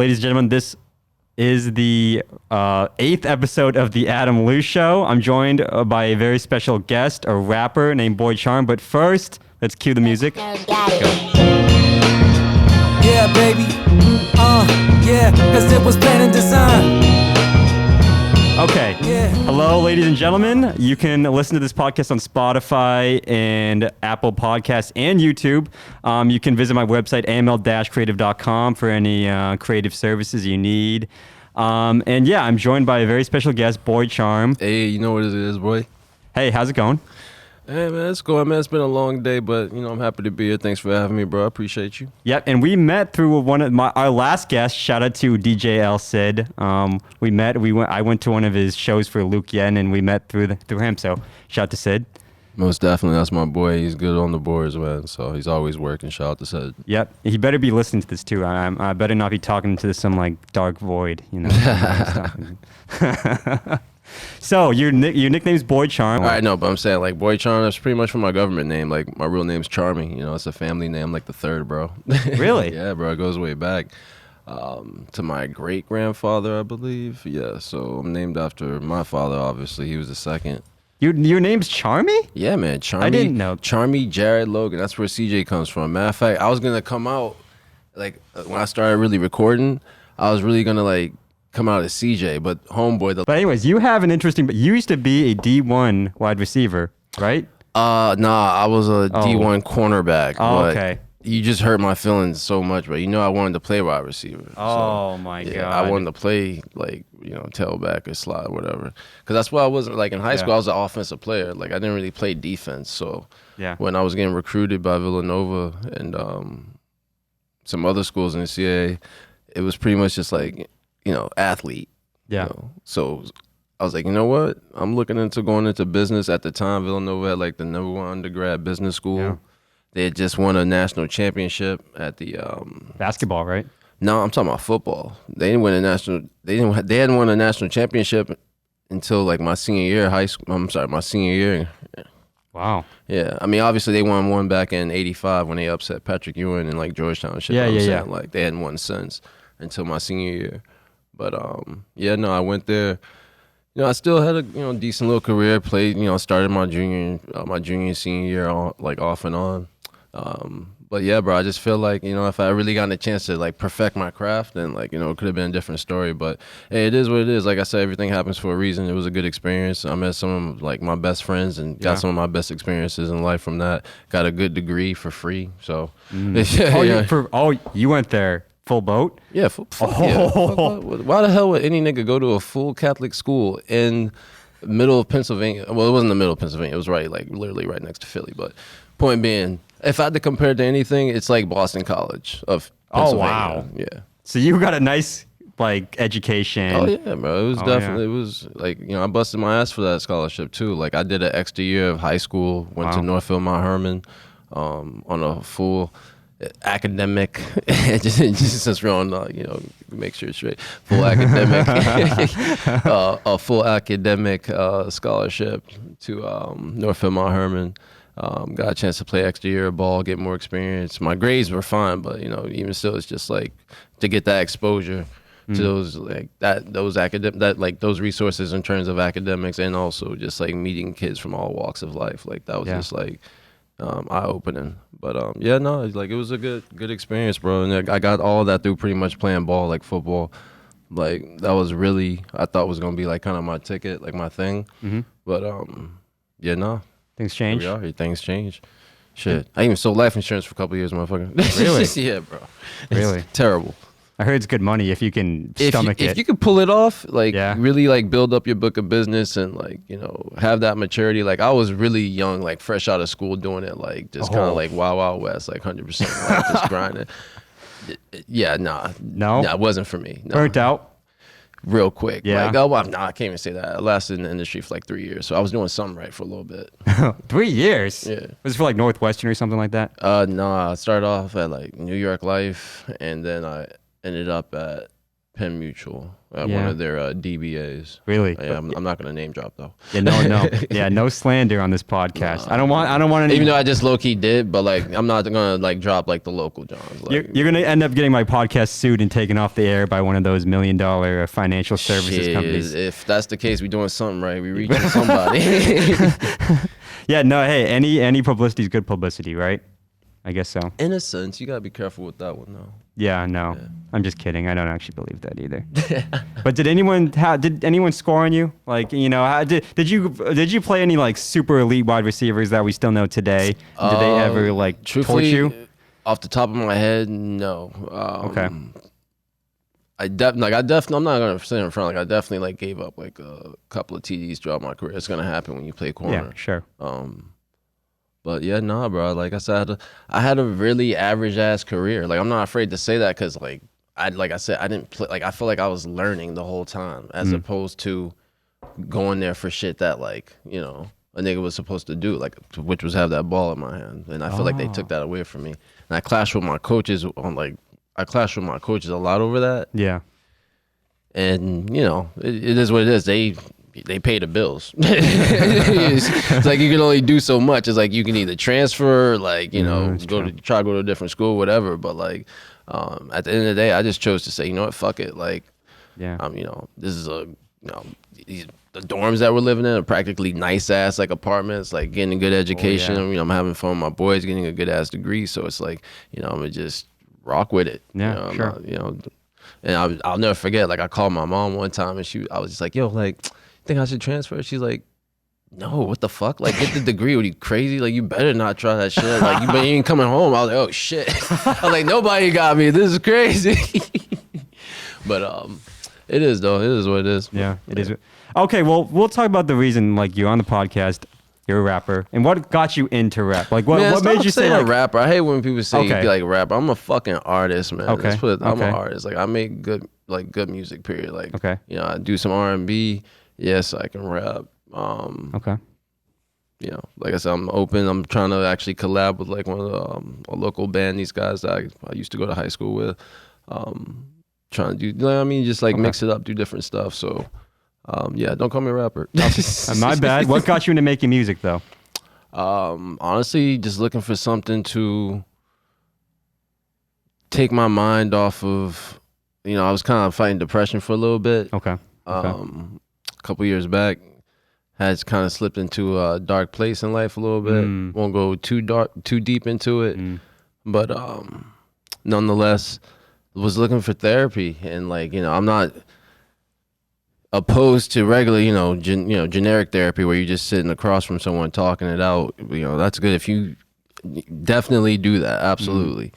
ladies and gentlemen, this is the 8th episode of the Adam Lew Show. I'm joined by a very special guest, a rapper named Boy Charm. But first, let's cue the music. Yeah, baby. Yeah, because it was planned and designed. Okay. Yeah. Hello, ladies and gentlemen. You can listen to this podcast on Spotify and Apple Podcasts and YouTube. You can visit my website, aml-creative.com, for any creative services you need. And yeah, I'm joined by a very special guest, Boy Charm. Hey, you know what it is, boy? Hey, how's it going? Hey, man, it's going, man. It's been a long day, but, you know, I'm happy to be here. Thanks for having me, bro. I appreciate you. Yep, and we met through one of our last guests. Shout out to DJ El Cid. We met. I went to one of his shows for Luke Yen, and we met through him. So shout out to Sid. Most definitely, that's my boy. He's good on the boards, man. So he's always working. Shout out to Sid. Yep, he better be listening to this too. I better not be talking to some like dark void, you know. So your nickname's Boy Charm. All right, no, but I'm saying like Boy Charm. That's pretty much from my government name. Like my real name's Charmy. You know, it's a family name, like the third, bro. Really? Yeah, bro. It goes way back to my great grandfather, I believe. Yeah, so I'm named after my father. Obviously, he was the second. Your name's Charmy? Yeah, man. Charmy. I didn't know. Charmy Jared Logan. That's where CJ comes from. Matter of fact, I was gonna come out like when I started really recording. I was really gonna like come out as CJ, but homeboy. But anyways, you have an interesting. But you used to be a D1 wide receiver, right? Nah, I was a D1 cornerback. Oh, but okay. You just hurt my feelings so much, but you know I wanted to play wide receiver. Oh my God. I wanted to play like, you know, tailback or slot or whatever. Because that's why I wasn't like in high school. I was an offensive player. Like I didn't really play defense. So yeah, when I was getting recruited by Villanova and some other schools in the CAA, it was pretty much just like, you know, athlete. Yeah. You know? So I was like, you know what? I'm looking into going into business. At the time, Villanova had like the #1 undergrad business school. Yeah. They had just won a national championship at the basketball, right? No, I'm talking about football. They didn't win a national. They hadn't won a national championship until like my senior year of high school. I'm sorry, my senior year. Wow. Yeah, I mean, obviously they won one back in '85 when they upset Patrick Ewing and like Georgetown and shit. Yeah. Like they hadn't won since until my senior year. But yeah, no, I went there. You know, I still had a decent little career. Played, started my junior senior year like off and on. But yeah, bro, I just feel like, if I really gotten a chance to like perfect my craft, then like, it could have been a different story. But hey, it is what it is. Like I said, everything happens for a reason. It was a good experience. I met some of like my best friends and got some of my best experiences in life from that. Got a good degree for free. So you went there full boat? Yeah, why the hell would any nigga go to a full Catholic school in middle of Pennsylvania? Well, it wasn't the middle of Pennsylvania. It was literally right next to Philly. But point being, if I had to compare it to anything, it's like Boston College of Pennsylvania. Oh, wow. Yeah. So you got a nice like education. Oh yeah, bro. It was definitely, it was like, I busted my ass for that scholarship too. Like I did an extra year of high school, went to Northfield Mount Herman on a full academic, just since we're on, make sure it's straight, full academic, a full academic scholarship to Northfield Mount Herman. Got a chance to play extra year of ball, get more experience. My grades were fine, but even still, it's just like to get that exposure to those those resources in terms of academics, and also just like meeting kids from all walks of life. Like that was just like eye opening. But it was a good experience, bro. And I got all that through pretty much playing ball, like football. Like that was really, I thought was gonna be like kind of my ticket, like my thing. Mm-hmm. But things change. Here we are. Things change. Shit, I even sold life insurance for a couple of years, motherfucker. Really? Yeah, bro. Really? It's terrible. I heard it's good money if you can stomach it. If you can pull it off, like really like build up your book of business and like, have that maturity. Like I was really young, like fresh out of school doing it, like just kind of like Wild West, like 100% like just grinding. Yeah, no, it wasn't for me. Nah. Burnt out? Real quick. Yeah. Like, I can't even say that. I lasted in the industry for like 3 years. So I was doing something right for a little bit. 3 years? Yeah. Was it for like Northwestern or something like that? No, I started off at like New York Life, and then I ended up at Penn Mutual at one of their DBAs. Really? Yeah, I'm not gonna name drop though. Yeah, no slander on this podcast. I don't want any. Even though I just low key did, but like I'm not gonna like drop like the local Johns. Like, You're gonna end up getting my podcast sued and taken off the air by one of those $1 million financial services companies. If that's the case, we doing something right. We reaching somebody. Yeah, no, hey, any publicity is good publicity, right? I guess so. In a sense, you gotta be careful with that one though. Yeah, no, I'm just kidding. I don't actually believe that either. But did anyone score on you? Like, you know, did you play any like super elite wide receivers that we still know today? Did they ever like torch you? Off the top of my head, no. Okay. I'm not gonna sit in front. Like I definitely like gave up like a couple of TDs throughout my career. It's gonna happen when you play corner. Yeah, sure. But yeah, nah, bro. Like I said, I had a really average ass career. Like I'm not afraid to say that because like I didn't play. Like I feel like I was learning the whole time as opposed to going there for shit that like you know a nigga was supposed to do, like which was have that ball in my hand. And I feel like they took that away from me. And I clashed with my coaches on like I clashed with my coaches a lot over that. Yeah. And you know it is what it is. They pay the bills. It's like you can only do so much. It's like you can either transfer, like you know, go to a different school, whatever. But like at the end of the day, I just chose to say, you know what, fuck it. Like, you know, this is the dorms that we're living in are practically nice ass like apartments, like getting a good education. You know, I'm having fun with my boys, getting a good ass degree. So it's like, you know, I'm gonna just rock with it. Yeah, you know, you know. And I'll never forget. Like I called my mom one time, and I was just like, yo, like. Think I should transfer? She's like, no, what the fuck? Like, get the degree. Are you crazy? Like, you better not try that shit. Like, you ain't coming home. I was like, oh shit. I was like, nobody got me. This is crazy. But it is though. It is what it is. Yeah, it is. Okay, well, we'll talk about the reason like you're on the podcast. You're a rapper, and what got you into rap? Like, what made you say like, a rapper? I hate when people say like rapper. I'm a fucking artist, man. Okay. I'm an artist. Like, I make good music. Period. Like, you know, I do some R&B. Yes, I can rap. Okay. You know, like I said, I'm open. I'm trying to actually collab with like one of the a local band. These guys that I used to go to high school with. Trying to do, you know what I mean, just like mix it up, do different stuff. So, yeah, don't call me a rapper. My bad. What got you into making music though? Honestly, just looking for something to take my mind off of. You know, I was kind of fighting depression for a little bit. Okay. A couple years back, had kind of slipped into a dark place in life a little bit. Won't go too deep into it, but nonetheless, was looking for therapy. And like, you know, I'm not opposed to regular, you know, generic therapy where you're just sitting across from someone talking it out. You know, that's good if you definitely do that. Absolutely.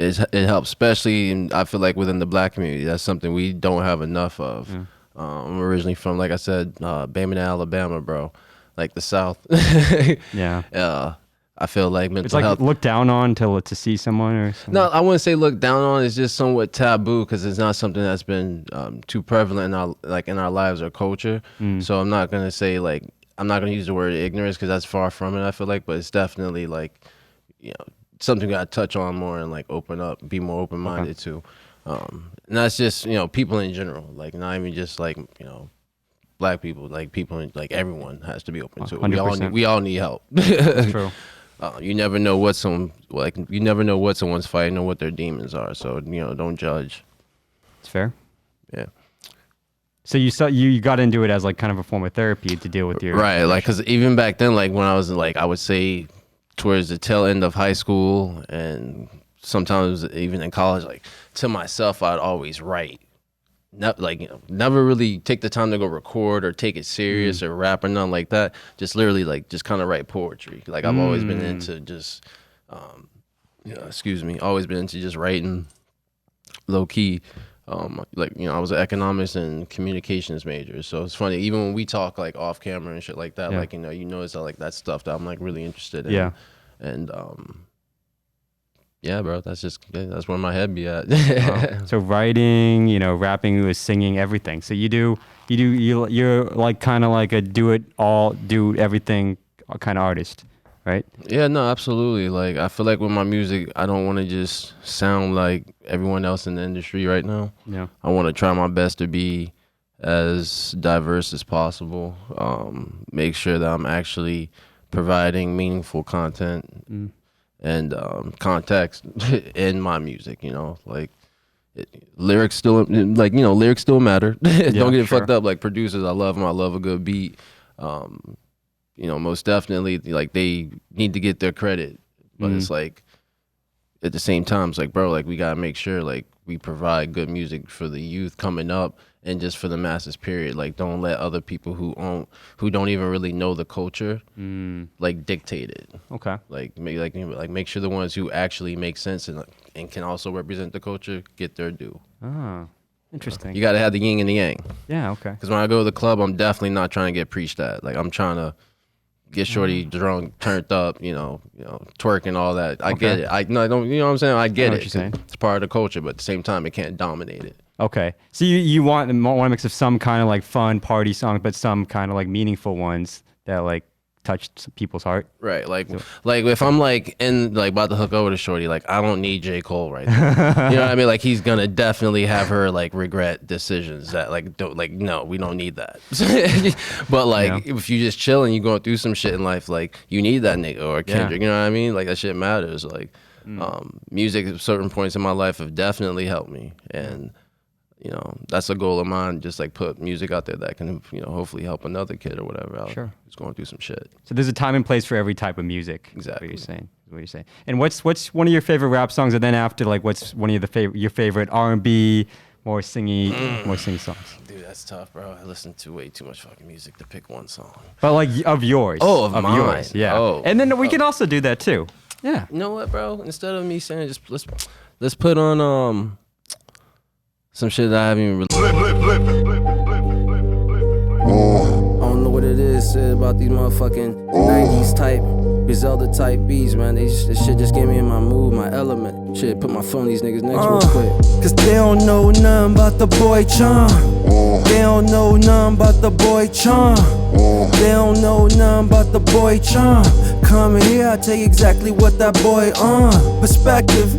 It helps, especially I feel like within the Black community. That's something we don't have enough of. I'm originally from, like I said, Birmingham, Alabama, bro, like the South. Yeah. I feel like mental it's like health. Looked down on to see someone or something. No, I wouldn't say look down on. It's just somewhat taboo because it's not something that's been too prevalent in our lives or culture. So I'm not gonna say like I'm not gonna use the word ignorance because that's far from it. I feel like, but it's definitely like, you know, something you gotta touch on more and like open up, be more open minded to. And that's just, you know, people in general, like not even just like, you know, Black people, like people, like everyone has to be open to it. We all need help. That's true. You never know what someone's fighting or what their demons are. So, you know, don't judge. It's fair. Yeah. So you got into it as like kind of a form of therapy to deal with your right, like because even back then, like when I was like I would say towards the tail end of high school and sometimes even in college, like to myself, I'd always write. Like, you know, never really take the time to go record or take it serious or rap or nothing like that. Just literally like just kind of write poetry. Like I've always been into just, always been into just writing low key. Like, you know, I was an economics and communications major. So it's funny, even when we talk like off camera and shit like that, like, you notice that like that stuff that I'm like really interested in. Yeah. And, yeah, bro, that's where my head be at. Wow. So writing, you know, rapping, singing, everything. So you're like kind of like a do everything kind of artist. right? Yeah, no, absolutely. Like, I feel like with my music, I don't want to just sound like everyone else in the industry right now. Yeah. I want to try my best to be as diverse as possible. Make sure that I'm actually providing meaningful content and context in my music. Like, lyrics still, like, lyrics still matter. Don't get it fucked up. Like, producers, I love them. I love a good beat. Most definitely, like, they need to get their credit, but it's like, at the same time, it's like, bro, like, we gotta make sure, like, we provide good music for the youth coming up and just for the masses, period. Like, don't let other people who don't even really know the culture, like, dictate it. Okay. Like, make sure the ones who actually make sense and can also represent the culture get their due. Ah, interesting. You gotta have the yin and the yang. Yeah. Okay. Because when I go to the club, I'm definitely not trying to get preached at. Like, I'm trying to get shorty drunk, turned up, twerking, all that. I get it. I don't. You know what I'm saying? I get it. It's part of the culture, but at the same time, it can't dominate it. Okay. So you want a mix of some kind of like fun party songs, but some kind of like meaningful ones that like touched people's heart. Right. Like if I'm like about to hook over to shorty, like, I don't need J. Cole right there. You know what I mean? Like, he's gonna definitely have her like regret decisions that no, we don't need that. But like, if you just chilling, you going through some shit in life, like, you need that nigga or Kendrick. You know what I mean? Like, that shit matters. Like, music at certain points in my life have definitely helped me, and that's a goal of mine. Just like put music out there that can, hopefully help another kid or whatever out who's going through some shit. So there's a time and place for every type of music. Exactly. What you're saying. And what's one of your favorite rap songs? And then after, like, what's one of your favorite R&B, more singy songs? Dude, that's tough, bro. I listen to way too much fucking music to pick one song. But like of yours. Oh, of mine. Yours. Yeah. Oh. And then we can also do that too. Yeah. You know what, bro? Instead of me saying, just let's put on some shit that I haven't even I don't know what it is about these motherfucking 90s type, Griselda type beats, man. This shit just get me in my mood, my element. Shit, put my phone in these niggas' necks real quick. Cause they don't know nothing about the boy Chon. They don't know nothing about the boy Chon. They don't know nothing about the boy Chon. Come here, I'll tell you exactly what that boy on. Perspective.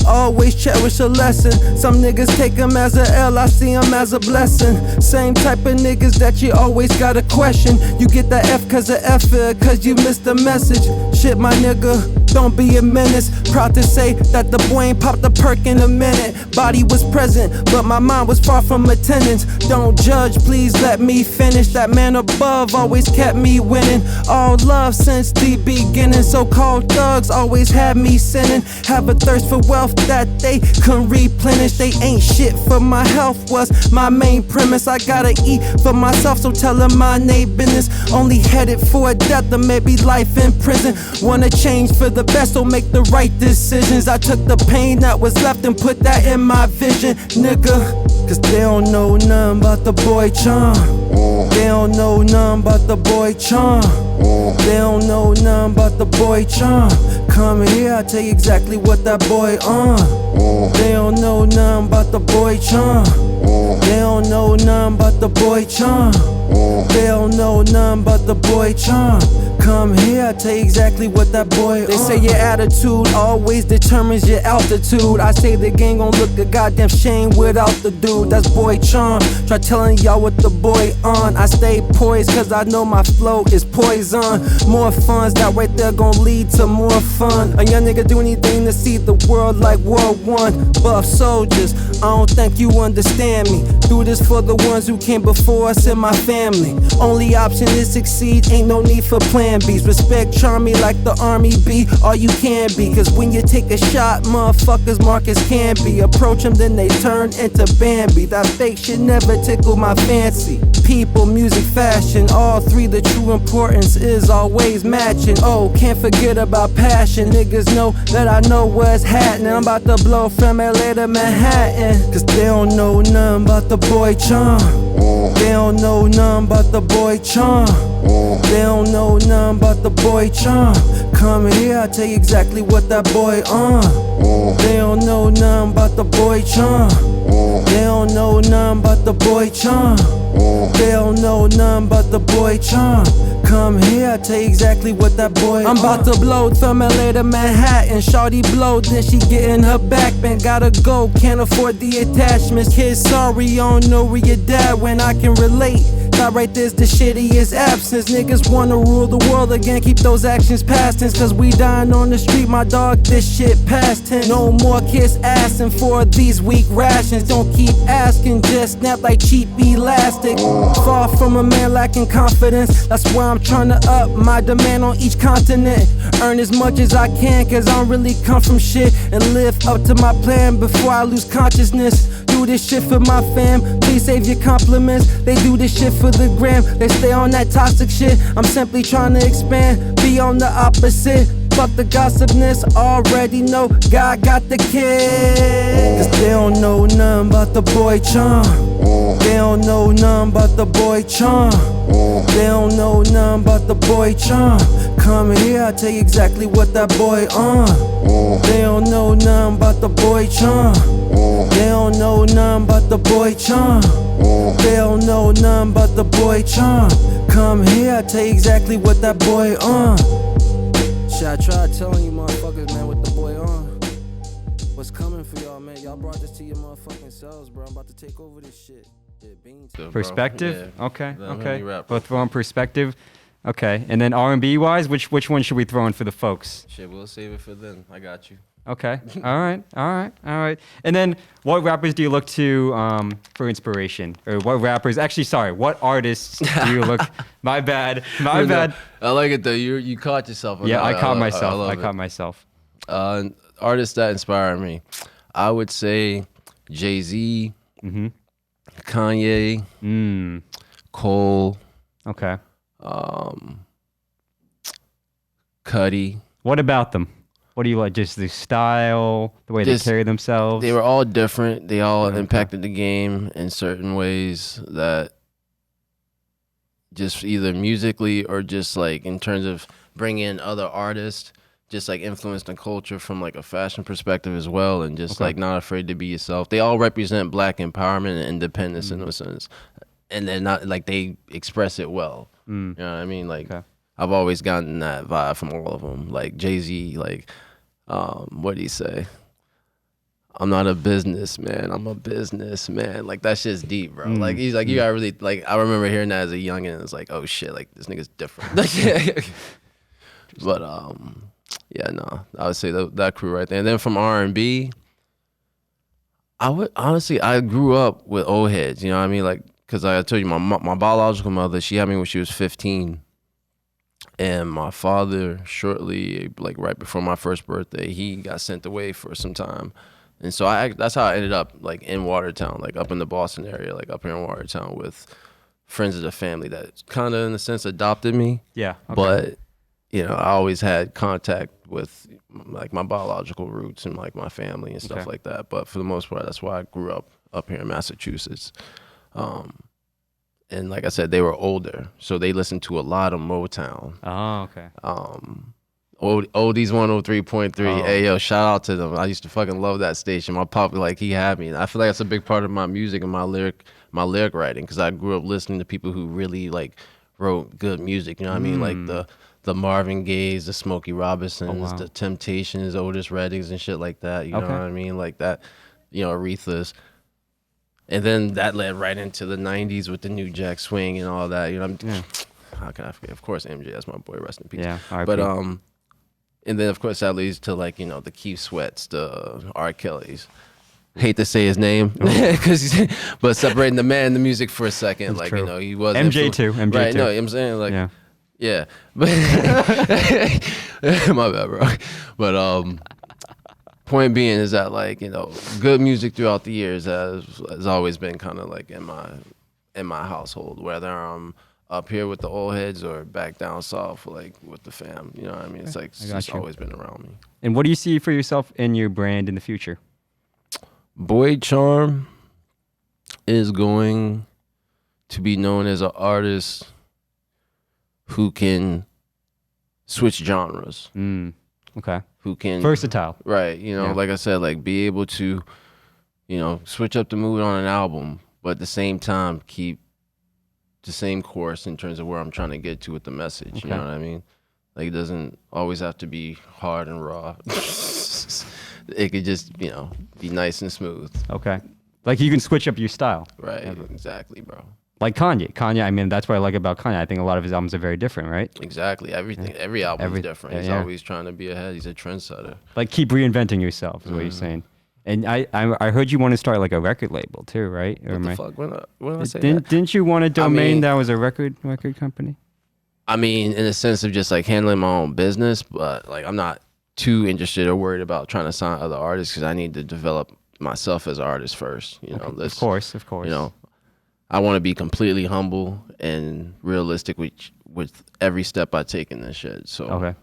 Always cherish a lesson. Some niggas take them as a L, I see them as a blessing. Same type of niggas that you always gotta question. You get that F cause of effort, cause you missed the message. Shit, my nigga, don't be a menace. Proud to say that the boy ain't popped a perk in a minute. Body was present, but my mind was far from attendance. Don't judge, please let me finish. That man above always kept me winning. All love since the beginning. So-called thugs always had me sinning. Have a thirst for wealth that they couldn't replenish. They ain't shit for my health was my main premise. I gotta eat for myself, so tell them my name business. Only headed for a death or maybe life in prison. Wanna change for the best, so make the right decisions. I took the pain that was left and put that in my vision, nigga. Cause they don't know nothing about the boy Chon. They don't know nothing about the boy Chon. They don't know nothing about the boy Chon. Come here, I'll tell you exactly what that boy on. They don't know nothing about the boy Chon. They don't know nothing about the boy Chon. They don't know nothing about the boy Chon. Come here, I'll tell you exactly what that boy They say your attitude always determines your altitude. I say the game gon' look a goddamn shame without the dude. That's boy Chon. Try telling y'all what the boy on. I stay poised cause I know my flow is poison. More funds, that right there gon' lead to more fun. A young nigga do anything to see the world like World 1. Buff soldiers, I don't think you understand me. Do this for the ones who came before us and my family. Only option is succeed, ain't no need for plan B's. Respect, charm me like the army be all you can be. Cause when you take a shot, motherfuckers Marcus can be. Approach them, then they turn into Bambi. That fake shit never tickled my fancy. People, music, fashion, all three, the true importance is always matching. Oh, can't forget about passion. Niggas know that I know what's happening. I'm about to blow from LA to Manhattan. Cause they don't know nothing about the boy Chon. They don't know nothing about the boy Chon. They don't know nothing about the boy Chon. Come here, I'll tell you exactly what that boy on. They don't know nothing about the boy Chon. They don't know nothing about the boy Chon. They don't know nothing about the boy Chon. Come here, I tell you exactly what that boy. I'm about to blow, from LA to Manhattan. Shawty blow, then she getting her back bent. Gotta go, can't afford the attachments. Kid, sorry, I don't know where your dad when I can relate. That right there's the shittiest absence. Niggas wanna rule the world again, keep those actions past tense. Cause we dying on the street, my dog, this shit past tense. No more kiss asking for these weak rations. Don't keep asking, just snap like cheap elastic. Far from a man lacking confidence, that's why I'm trying to up my demand on each continent. Earn as much as I can, cause I don't really come from shit. And live up to my plan before I lose consciousness. Do this shit for my fam, please save your compliments. They do this shit for the gram, they stay on that toxic shit. I'm simply trying to expand, be on the opposite. Fuck the gossipness, already know God got the kid. Cause they don't know nothing about the boy charm. They don't know nothing about the boy charm. They don't know nothing about the boy charm. Come here, I tell you exactly what that boy on. They don't know nothing about the boy charm. They don't know nothing about the boy charm. They don't know nothing about the boy charm. Come here, I tell you exactly what that boy on. Shit, I tried telling you motherfuckers, man, what the boy on. What's coming for y'all, man? Y'all brought this to your motherfucking selves, bro. I'm about to take over this shit. Yeah, beans. Perspective? Yeah. Okay, Yeah, okay. Both throw in perspective. Okay, and then R&B wise, which one should we throw in for the folks? Shit, we'll save it for then. I got you. Okay, all right. And then what rappers do you look to for inspiration? Or what rappers, actually, sorry, what artists do you look, my bad. I like it though, you caught yourself. Yeah, I caught myself. Artists that inspire me, I would say Jay-Z, Kanye, Cole. Okay. Cudi. What about them? What do you like? Just the style, the way they carry themselves? They were all different. They all impacted the game in certain ways that just either musically or just like in terms of bringing in other artists, just like influenced the culture from like a fashion perspective as well, and just like not afraid to be yourself. They all represent Black empowerment and independence in those sense, and they're not like they express it well. You know what I mean? Like I've always gotten that vibe from all of them. Like Jay-Z, like what do you say? I'm not a businessman, I'm a businessman. Like that shit's deep, bro. Like he's like, you gotta really like. I remember hearing that as a youngin'. It's like, oh shit, like this nigga's different. But yeah, no, I would say that crew right there. And then from R&B, I would honestly, I grew up with old heads. You know what I mean? Like, cause I told you, my biological mother, she had me when she was 15. And my father, shortly, like right before my first birthday, he got sent away for some time. And so that's how I ended up like in Watertown, like up in the Boston area, like up here in Watertown with friends of the family that kind of in a sense adopted me. Yeah. Okay. But, you know, I always had contact with like my biological roots and like my family and stuff like that. But for the most part, that's why I grew up here in Massachusetts. And like I said, they were older, so they listened to a lot of Motown. Oh, okay. Oldies 103.3. Hey, yo, shout out to them. I used to fucking love that station. My pop, like, he had me. I feel like that's a big part of my music and my lyric writing, because I grew up listening to people who really, like, wrote good music. You know what I mean? Like the Marvin Gayes, the Smokey Robinsons, the Temptations, Otis Reddings, and shit like that. You know what I mean? Like that, you know, Aretha's. And then that led right into the 90s with the New Jack Swing and all that. You know, how can I forget? Of course, MJ, that's my boy, rest in peace. Yeah, but and then of course that leads to like, you know, the Keith Sweats, the R. Kelly's. Hate to say his name, but separating the man and the music for a second, that's like true. You know, he was MJ too. Right? No, I'm saying like, yeah. But my bad, bro. But point being is that, like, you know, good music throughout the years has always been kind of like in my household, whether I'm up here with the old heads or back down south, like with the fam. You know what I mean? It's like it's just always been around me. And what do you see for yourself in your brand in the future? Boy Charm is going to be known as an artist who can switch genres. Okay. Who can versatile, right? You know, like I said, like be able to, you know, switch up the mood on an album, but at the same time keep the same course in terms of where I'm trying to get to with the message. Okay. You know what I mean? Like, it doesn't always have to be hard and raw. It could just, you know, be nice and smooth. Okay. Like you can switch up your style. Right. Exactly, bro. Like Kanye, I mean, that's what I like about Kanye. I think a lot of his albums are very different, right? Exactly. Every album is different. He's always trying to be ahead. He's a trendsetter. Like keep reinventing yourself is what you're saying. And I heard you want to start like a record label too, right? What the fuck? When did I say that? Didn't you want a domain that was a record company? I mean, in the sense of just like handling my own business, but like I'm not too interested or worried about trying to sign other artists because I need to develop myself as an artist first. You know, of course. You know, I want to be completely humble and realistic with every step I take in this shit. So,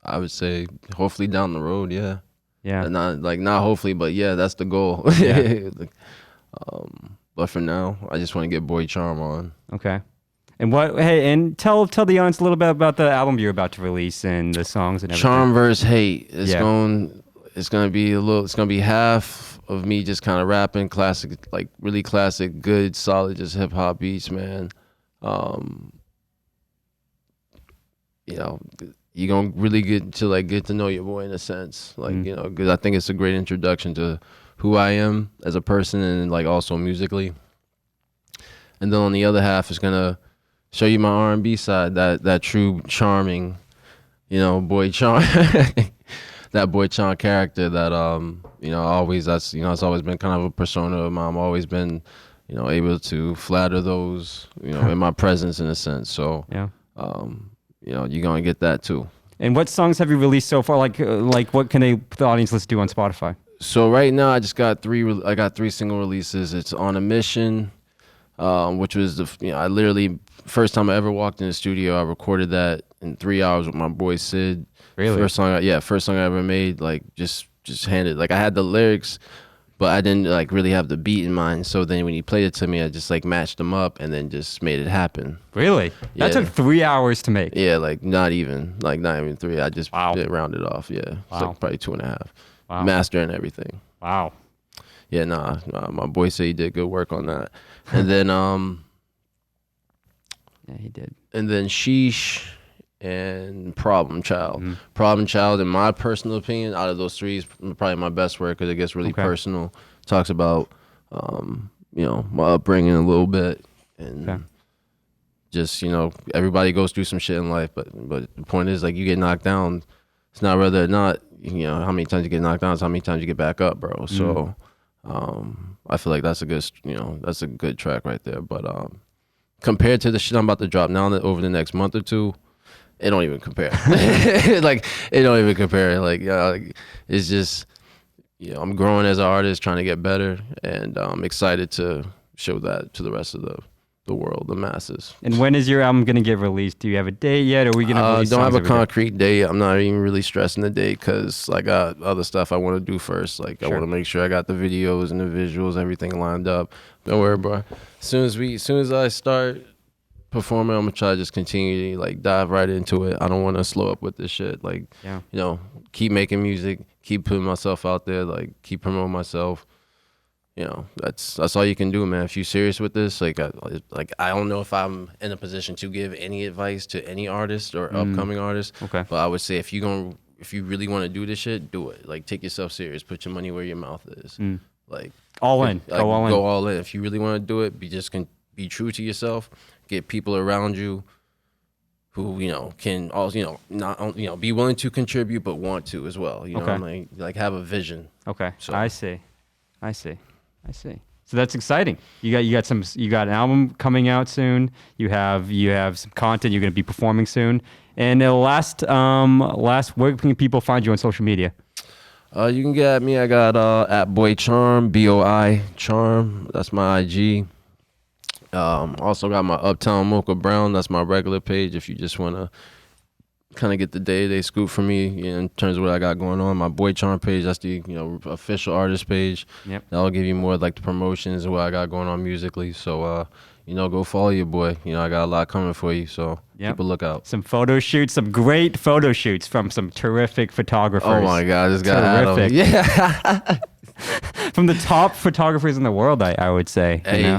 I would say hopefully down the road, yeah. Not hopefully, but yeah, that's the goal. Yeah. But for now, I just want to get Boy Charm on. Okay. And and tell the audience a little bit about the album you're about to release and the songs and everything. Charm versus Hate. It's gonna be half of me just kind of rapping classic, like really classic, good, solid, just hip hop beats, man. You know, you're gonna really get to know your boy in a sense, like you know, because I think it's a great introduction to who I am as a person and like also musically. And then on the other half is gonna show you my R&B side, that true charming, you know, Boy Charm, that Boy Charm character that you know, it's always been kind of a persona of mine. I've always been, you know, able to flatter those, you know, in my presence in a sense. So you know, you're gonna get that too. And what songs have you released so far? Like what can the audience listen to on Spotify? So right now I just got I got 3 single releases. It's On a Mission, which was I literally first time I ever walked in the studio. I recorded that in 3 hours with my boy Sid. Really? First song I ever made. Like just handed. Like I had the lyrics, but I didn't like really have the beat in mind. So then when he played it to me, I just like matched them up and then just made it happen. Really? Yeah. That took 3 hours to make. Yeah, like not even 3. I just did round it off. Yeah, it's like probably 2.5. Wow. Master and everything. Wow. Yeah, nah, my boy said he did good work on that. And then yeah, he did. And then Sheesh and Problem Child. Problem Child, in my personal opinion, out of those 3 is probably my best work because it gets really personal. Talks about you know, my upbringing a little bit and just, you know, everybody goes through some shit in life, but the point is, like, you get knocked down. It's not whether or not, you know, how many times you get knocked down, it's how many times you get back up, bro. So I feel like that's a good track right there. But compared to the shit I'm about to drop now over the next month or two, it don't even compare. Like, it don't even compare. Like, it's just, you know, I'm growing as an artist, trying to get better, and I'm excited to show that to the rest of the world, the masses. And when is your album gonna get released? Do you have a date yet? Or are we gonna release don't songs have a every day? concrete date. I'm not even really stressing the date because I got other stuff I want to do first. Like, I want to make sure I got the videos and the visuals, everything lined up. Don't worry, bro. As soon as I start performing, I'm gonna try to just continue to like dive right into it. I don't want to slow up with this shit. Like, you know, keep making music, keep putting myself out there, like keep promoting myself. You know, that's all you can do, man. If you're serious with this, I don't know if I'm in a position to give any advice to any artist or upcoming artist. Okay. But I would say if you really want to do this shit, do it. Like, take yourself serious. Put your money where your mouth is. Like, all in. Go all in. If you really want to do it, be true to yourself. Get people around you who, you know, can also, you know, not, you know, be willing to contribute but want to as well. You know, what I mean? Like have a vision. Okay. So I see. So that's exciting. You got an album coming out soon. You have some content you're going to be performing soon. And last, where can people find you on social media? You can get at me. I got at Boy Charm, BOI Charm. That's my IG. Also got my Uptown Mocha Brown. That's my regular page. If you just want to kind of get the day-to-day scoop from me, you know, in terms of what I got going on. My Boy Charm page, that's the, you know, official artist page. Yep. That'll give you more like the promotions and what I got going on musically. So, you know, go follow your boy. You know, I got a lot coming for you. So keep a lookout. Some photo shoots, some great photo shoots from some terrific photographers. Oh my God, this guy Adam. Yeah. from the top photographers in the world, I would say. Hey,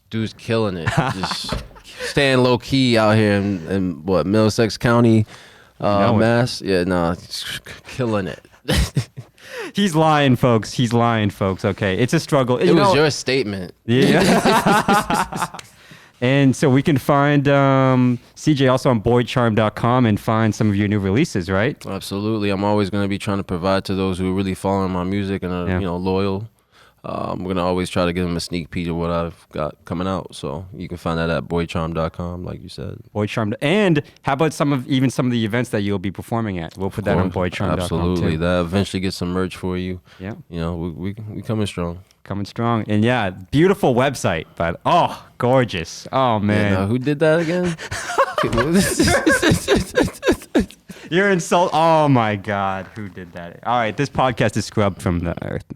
dude's killing it. Just staying low key out here in what, Middlesex County, Mass. Yeah, no, he's killing it. He's lying, folks. He's lying, folks. Okay, it's a struggle. It was your statement. Yeah. And so we can find CJ also on boydcharm.com and find some of your new releases, right? Absolutely. I'm always going to be trying to provide to those who are really following my music and are loyal. I'm going to always try to give them a sneak peek of what I've got coming out. So you can find that at boydcharm.com, like you said. Boydcharm. And how about some of the events that you'll be performing at? We'll put that on boydcharm.com. Absolutely. Too. That eventually gets some merch for you. Yeah. You know, we coming strong. Coming strong. And yeah, beautiful website, but gorgeous. Oh man. Yeah, who did that again? You're insult. Oh my God. Who did that? All right. This podcast is scrubbed from the earth.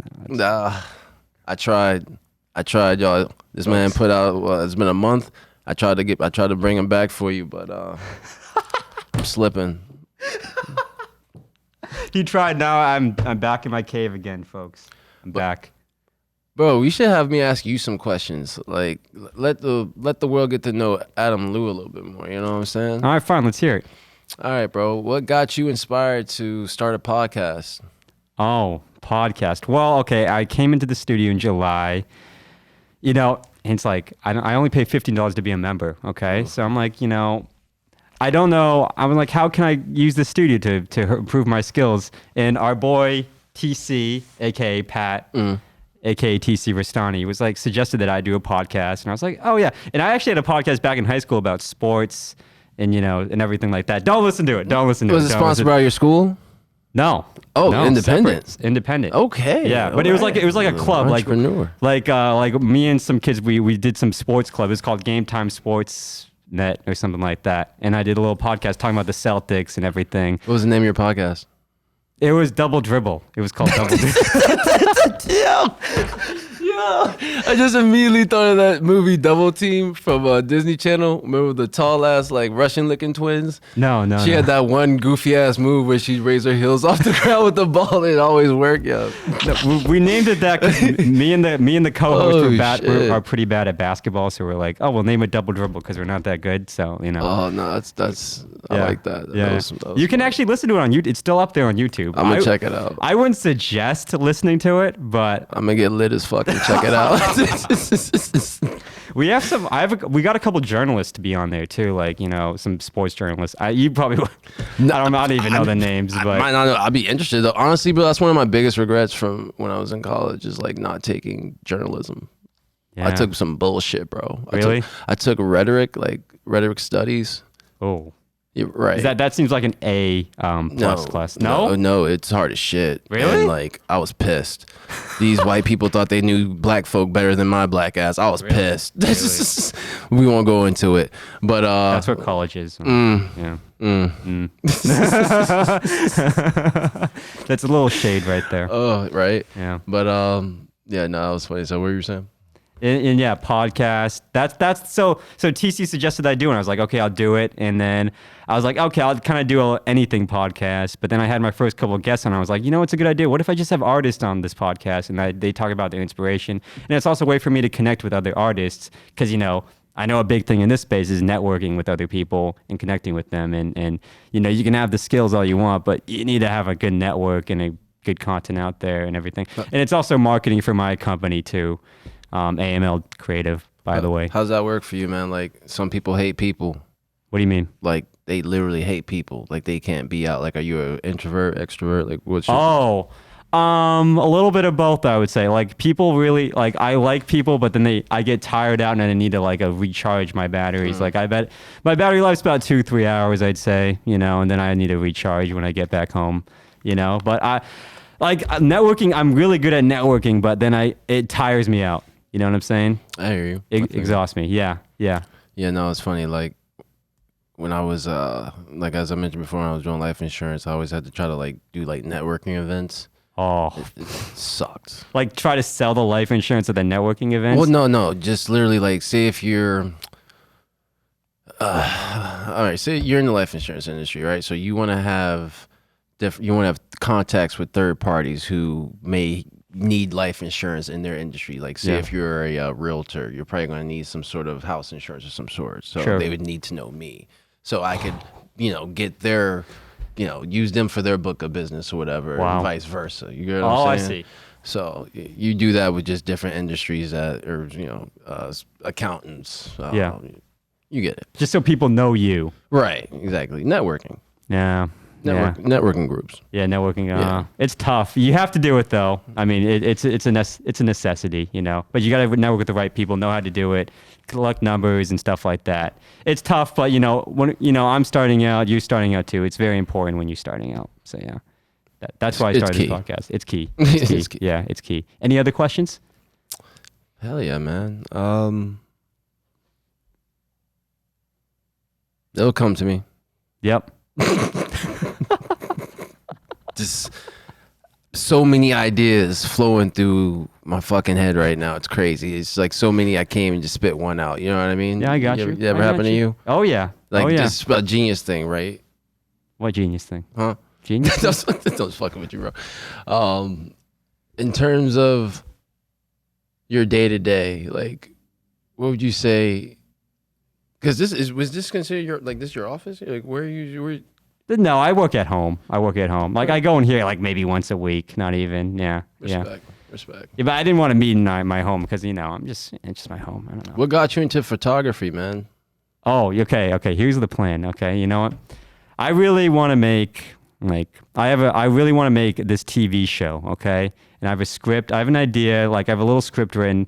I tried, y'all. This man put out, it's been a month. I tried to bring him back for you, but I'm slipping. He tried. Now I'm back in my cave again, folks. I'm back. Bro, you should have me ask you some questions. Like, let the world get to know Adam Lew a little bit more. You know what I'm saying? All right, fine. Let's hear it. All right, bro. What got you inspired to start a podcast? Oh, podcast. Well, okay. I came into the studio in July. You know, and it's like I only pay $15 to be a member. Okay, so I'm like, I don't know. I'm like, how can I use the studio to improve my skills? And our boy TC, aka Pat. AKA TC Rastani, was like suggested that I do a podcast, and I was like, oh yeah. And I actually had a podcast back in high school about sports and and everything like that. Don't listen to it. Was it sponsored by your school? No. Oh, no, independent. Independent. Okay. Yeah, but it was like a club, entrepreneur. like me and some kids. We did some sports club. It's called Game Time Sports Net or something like that. And I did a little podcast talking about the Celtics and everything. What was the name of your podcast? It was Double Dribble. It was called Double Dribble. Yeah. I just immediately thought of that movie Double Team from Disney Channel. Remember the tall ass like Russian looking twins? No. She had that one goofy ass move where she'd raise her heels off the ground with the ball. It always worked, yo. We named it that because me and the co-host are pretty bad at basketball, so we're like, we'll name it Double Dribble because we're not that good. So Oh no, that's I like that. Yeah. That was you can actually listen to it on YouTube. It's still up there on YouTube. I'm gonna check it out. I wouldn't suggest listening to it, but I'm gonna get lit as fuck and check it out. we have we got a couple journalists to be on there too, like some sports journalists. You probably I don't even know the names, but I might not know. I'd be interested though. Honestly, but that's one of my biggest regrets from when I was in college is like not taking journalism. Yeah. I took some bullshit, bro. Really? I took rhetoric studies. Oh. You're right. That seems like an A plus class. No, it's hard as shit. Really? And I was pissed. These white people thought they knew black folk better than my black ass. I was pissed. Really? We won't go into it, but that's what college is. Yeah. That's a little shade right there. Oh, right. Yeah. But that was funny. So what were you saying? And yeah, podcast. That's so TC suggested I do, and I was like, okay, I'll do it. And then I was like, okay, I'll kind of do anything podcast. But then I had my first couple of guests on. I was like, it's a good idea. What if I just have artists on this podcast and they talk about their inspiration? And it's also a way for me to connect with other artists because I know a big thing in this space is networking with other people and connecting with them. And you can have the skills all you want, but you need to have a good network and a good content out there and everything. And it's also marketing for my company too. AML Creative, by the way. How's that work for you, man? Like, some people hate people. What do you mean? Like, they literally hate people. Like, they can't be out. Like, are you an introvert, extrovert? Like, what's your... a little bit of both, I would say. Like, people really, like, I like people, but then I get tired out and I need to, recharge my batteries. Like, I bet my battery life's about 2-3 hours, I'd say, and then I need to recharge when I get back home, But networking, I'm really good at networking, but then it tires me out. You know what I'm saying? I hear you. It exhausts me. Yeah. Yeah, no, it's funny. Like, when I was, as I mentioned before, when I was doing life insurance, I always had to try to, do, networking events. Oh. It sucked. Like, try to sell the life insurance at the networking events? Well, no. Just literally, say if you're... all right, say you're in the life insurance industry, right? So you want to have... You want to have contacts with third parties who may need life insurance in their industry. Like, say if you're a realtor, you're probably going to need some sort of house insurance of some sort. So they would need to know me. So I could, get their, use them for their book of business or whatever, and vice versa. You get what I'm saying? I see. So you do that with just different industries accountants. You get it. Just so people know you. Right. Exactly. Networking. Yeah. Networking groups. Yeah, networking. It's tough. You have to do it though. I mean, it's a necessity, But you got to network with the right people, know how to do it, collect numbers and stuff like that. It's tough, but when I'm starting out, you're starting out too. It's very important when you're starting out. So yeah, that's why I started this podcast. It's key. It's key. Yeah, it's key. Any other questions? Hell yeah, man. It'll come to me. Yep. Just so many ideas flowing through my fucking head right now. It's crazy. It's like so many. I can't even just spit one out. You know what I mean? Yeah, I got you. It ever happened to you? Oh yeah. Just a genius thing, right? What genius thing? Huh? Genius? Don't fucking with you, bro. In terms of your day to day, like, what would you say? Because was this considered your office? Like, where you? No, I work at home. Like, I go in here like maybe once a week, not even. Yeah. Respect. Yeah, but I didn't want to meet in my home because it's just my home. I don't know. What got you into photography, man? Oh, okay. Here's the plan. Okay, you know what? I really want to make I really want to make this TV show. Okay, and I have a script. I have an idea. Like, I have a little script written,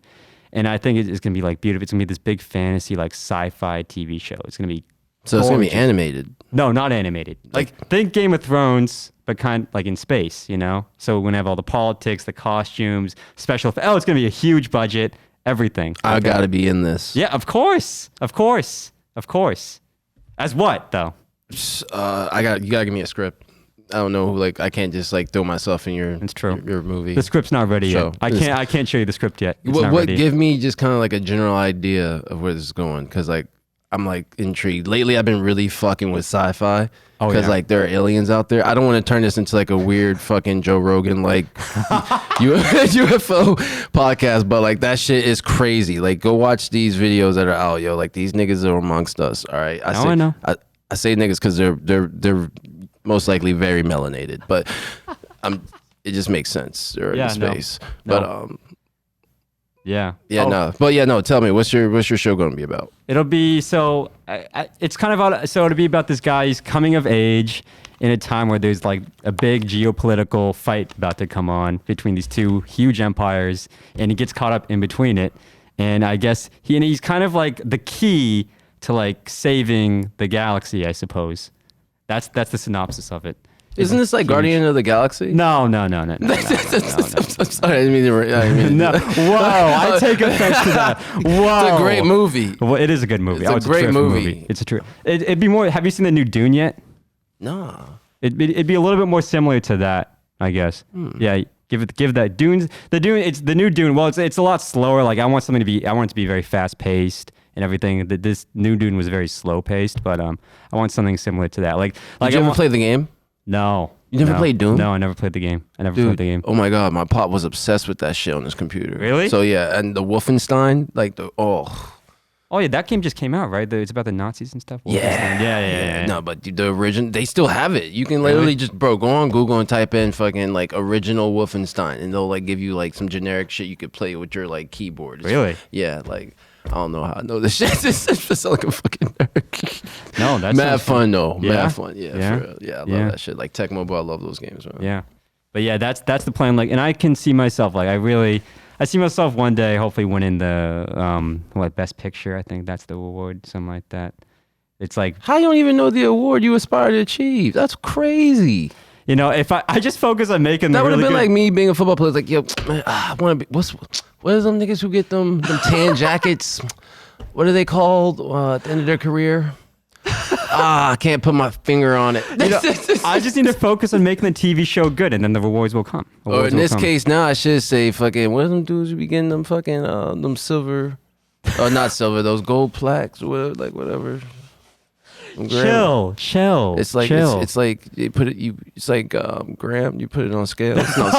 and I think it's gonna be like beautiful. It's gonna be this big fantasy sci-fi TV show. It's gonna be. So it's gonna be animated? No, not animated. Like, think Game of Thrones, but kind of like in space, So we're gonna have all the politics, the costumes, special. It's gonna be a huge budget, everything. Okay? I gotta be in this. Yeah, of course. As what though? You gotta give me a script. I don't know, I can't just throw myself in your. It's true. Your movie. The script's not ready yet. I can't show you the script yet. What give me just kind of a general idea of where this is going, because I'm intrigued. Lately, I've been really fucking with sci-fi because there are aliens out there. I don't want to turn this into a weird fucking Joe Rogan UFO podcast, but that shit is crazy. Go watch these videos that are out, yo. These niggas are amongst us. All right, I know. I say niggas because they're most likely very melanated, but it just makes sense. They're in space, but no. Tell me, what's your show going to be about? It'll be it's kind of it'll be about this guy's coming of age in a time where there's a big geopolitical fight about to come on between these two huge empires, and he gets caught up in between it. And I guess he's kind of the key to saving the galaxy, I suppose. That's the synopsis of it. Isn't this Guardian of the Galaxy? No. I'm sorry, I didn't mean no. Whoa, I take offense to that. Whoa. It's a great movie. Well, it is a good movie. It's a great movie. It's a true. It'd be more. Have you seen the new Dune yet? No. It'd be a little bit more similar to that, I guess. Yeah. Give that Dune. It's the new Dune. Well, it's a lot slower. I want it to be very fast paced and everything. This new Dune was very slow paced, but I want something similar to that. Did you ever play the game? No. You never played Doom? No, I never played the game. Played the game. Oh my god, my pop was obsessed with that shit on his computer. Really? So yeah, and the Wolfenstein, Oh yeah, that game just came out, right? It's about the Nazis and stuff. Yeah. No, but the original, they still have it. You can literally just go on Google and type in fucking original Wolfenstein, and they'll give you some generic shit you could play with your keyboard. Really? Yeah, I don't know how I know this shit. It's just like a fucking nerd. No, that's mad fun though. Yeah? Mad fun. Yeah, for real. Yeah, I love that shit. Tech Mobile, I love those games, man. Yeah, but yeah, that's the plan. And I can see myself I see myself one day hopefully winning the Best Picture. I think that's the award, something like that. It's how you don't even know the award you aspire to achieve? That's crazy. If I just focus on making that would have really been good... like me being a football player. Yo, man, I want to be. What is them niggas who get them tan jackets? What are they called at the end of their career? I can't put my finger on it. I just need to focus on making the TV show good, and then the rewards will come. Or in this case, now I should say, fucking, what are them dudes who be getting them fucking them silver, not silver, those gold plaques, whatever. Chill. It's like chill. it's like you put it. It's like gram. You put it on scales. No.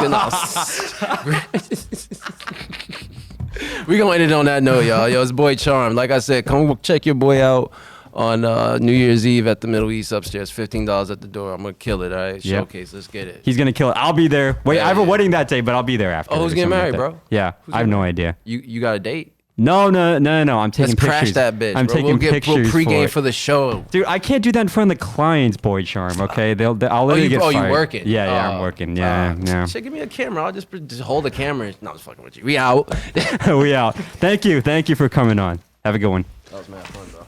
We gonna end it on that note, y'all. Yo, it's boy Charm. Like I said, come check your boy out on New Year's Eve at the Middle East upstairs. $15 at the door. I'm gonna kill it. All right, Yep. Showcase. Let's get it. He's gonna kill it. I'll be there. Wait, I have a yeah. wedding that day, but I'll be there after. Oh, who's getting married, bro? Yeah, I have no idea. You got a date? No. I'm taking Let's pictures. crash that bitch. I'm bro. taking We'll pictures. pregame for for the show. Dude, I can't do that in front of the clients, boy Charm. Okay, I'll literally get fired. You working? Yeah, I'm working. Yeah. Shit, give me a camera. I'll just hold the camera. No, I'm just fucking with you. We out. We out. Thank you for coming on. Have a good one. That was mad fun, bro.